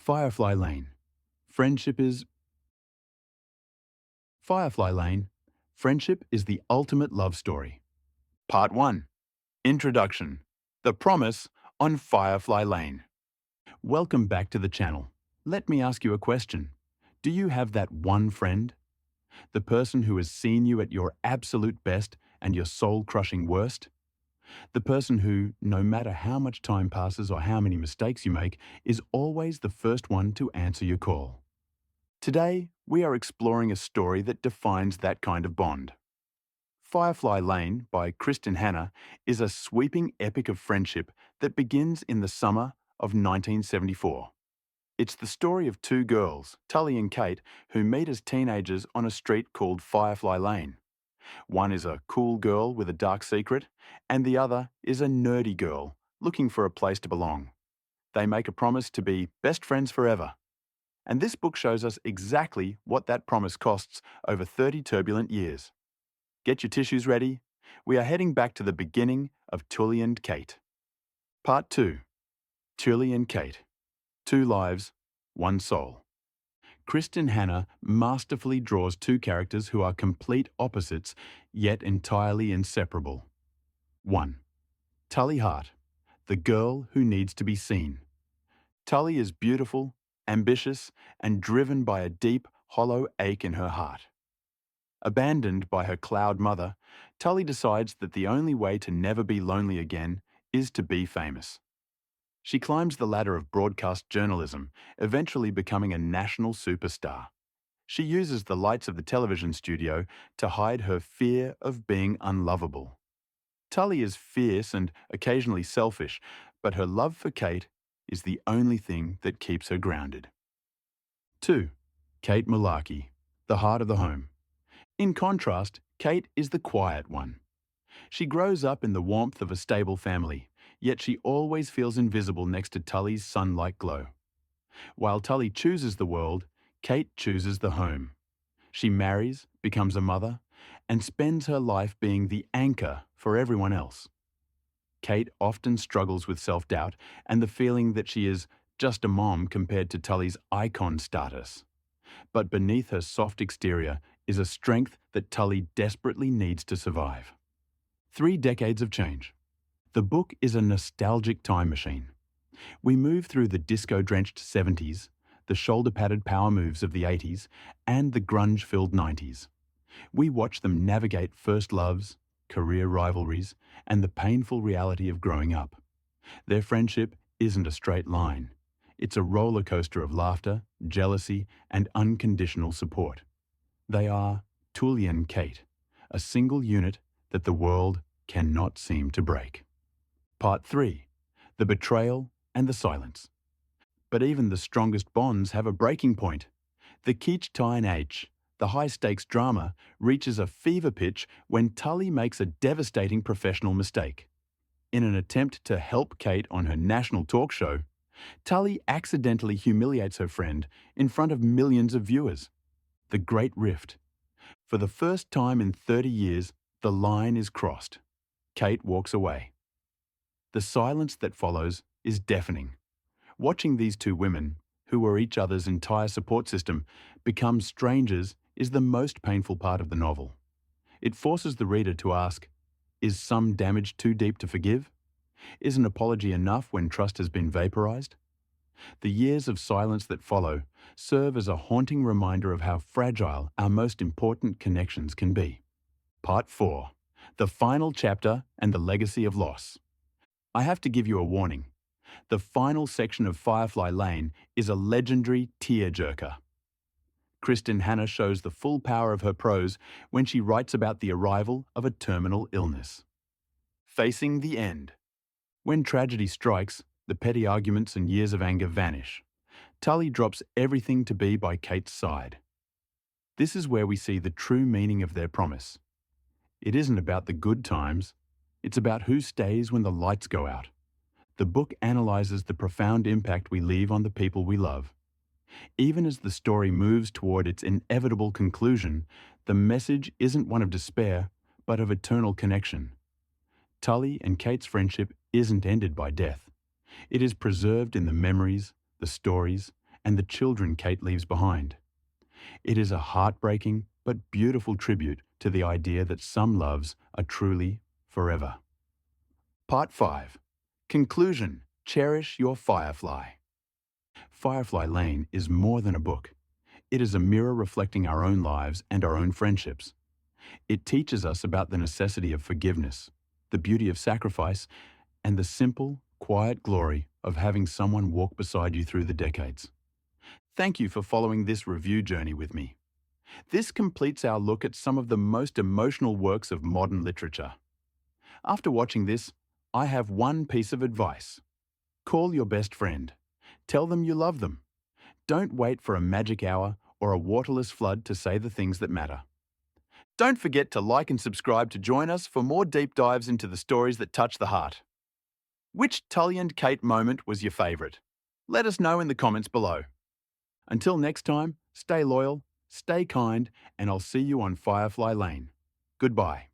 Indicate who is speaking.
Speaker 1: Firefly Lane. Friendship is Firefly Lane. Friendship is the ultimate love story. Part 1. Introduction. The Promise on Firefly Lane. Welcome back to the channel. Let me ask you a question. Do you have that one friend? The person who has seen you at your absolute best and your soul-crushing worst? The person who, no matter how much time passes or how many mistakes you make, is always the first one to answer your call. Today, we are exploring a story that defines that kind of bond. Firefly Lane by Kristin Hannah is a sweeping epic of friendship that begins in the summer of 1974. It's the story of two girls, Tully and Kate, who meet as teenagers on a street called Firefly Lane. One is a cool girl with a dark secret, and the other is a nerdy girl looking for a place to belong. They make a promise to be best friends forever. And this book shows us exactly what that promise costs over 30 turbulent years. Get your tissues ready. We are heading back to the beginning of Tully and Kate. Part 2. Tully and Kate. Two lives, one soul. Kristin Hannah masterfully draws two characters who are complete opposites, yet entirely inseparable. 1. Tully Hart, the girl who needs to be seen. Tully is beautiful, ambitious, and driven by a deep, hollow ache in her heart. Abandoned by her cloud mother, Tully decides that the only way to never be lonely again is to be famous. She climbs the ladder of broadcast journalism, eventually becoming a national superstar. She uses the lights of the television studio to hide her fear of being unlovable. Tully is fierce and occasionally selfish, but her love for Kate is the only thing that keeps her grounded. 2. Kate Mularkey, the heart of the home. In contrast, Kate is the quiet one. She grows up in the warmth of a stable family, yet she always feels invisible next to Tully's sun-like glow. While Tully chooses the world, Kate chooses the home. She marries, becomes a mother, and spends her life being the anchor for everyone else. Kate often struggles with self-doubt and the feeling that she is just a mom compared to Tully's icon status. But beneath her soft exterior is a strength that Tully desperately needs to survive. 3 decades of change. The book is a nostalgic time machine. We move through the disco-drenched 70s, the shoulder-padded power moves of the 80s, and the grunge-filled 90s. We watch them navigate first loves, career rivalries, and the painful reality of growing up. Their friendship isn't a straight line. It's a roller coaster of laughter, jealousy, and unconditional support. They are Tully and Kate, a single unit that the world cannot seem to break. Part 3. The Betrayal and the Silence. But even the strongest bonds have a breaking point. The Keach-Tyne H, the high-stakes drama, reaches a fever pitch when Tully makes a devastating professional mistake. In an attempt to help Kate on her national talk show, Tully accidentally humiliates her friend in front of millions of viewers. The Great Rift. For the first time in 30 years, the line is crossed. Kate walks away. The silence that follows is deafening. Watching these two women, who were each other's entire support system, become strangers is the most painful part of the novel. It forces the reader to ask, is some damage too deep to forgive? Is an apology enough when trust has been vaporized? The years of silence that follow serve as a haunting reminder of how fragile our most important connections can be. Part 4. The Final Chapter and the Legacy of Loss. I have to give you a warning. The final section of Firefly Lane is a legendary tearjerker. Kristin Hannah shows the full power of her prose when she writes about the arrival of a terminal illness. Facing the end. When tragedy strikes, the petty arguments and years of anger vanish. Tully drops everything to be by Kate's side. This is where we see the true meaning of their promise. It isn't about the good times, it's about who stays when the lights go out. The book analyzes the profound impact we leave on the people we love. Even as the story moves toward its inevitable conclusion, the message isn't one of despair, but of eternal connection. Tully and Kate's friendship isn't ended by death. It is preserved in the memories, the stories, and the children Kate leaves behind. It is a heartbreaking but beautiful tribute to the idea that some loves are truly forever. Part 5. Conclusion. Cherish your Firefly. Firefly Lane is more than a book. It is a mirror reflecting our own lives and our own friendships. It teaches us about the necessity of forgiveness, the beauty of sacrifice, and the simple, quiet glory of having someone walk beside you through the decades. Thank you for following this review journey with me. This completes our look at some of the most emotional works of modern literature. After watching this, I have one piece of advice. Call your best friend. Tell them you love them. Don't wait for a magic hour or a waterless flood to say the things that matter. Don't forget to like and subscribe to join us for more deep dives into the stories that touch the heart. Which Tully and Kate moment was your favourite? Let us know in the comments below. Until next time, stay loyal, stay kind, and I'll see you on Firefly Lane. Goodbye.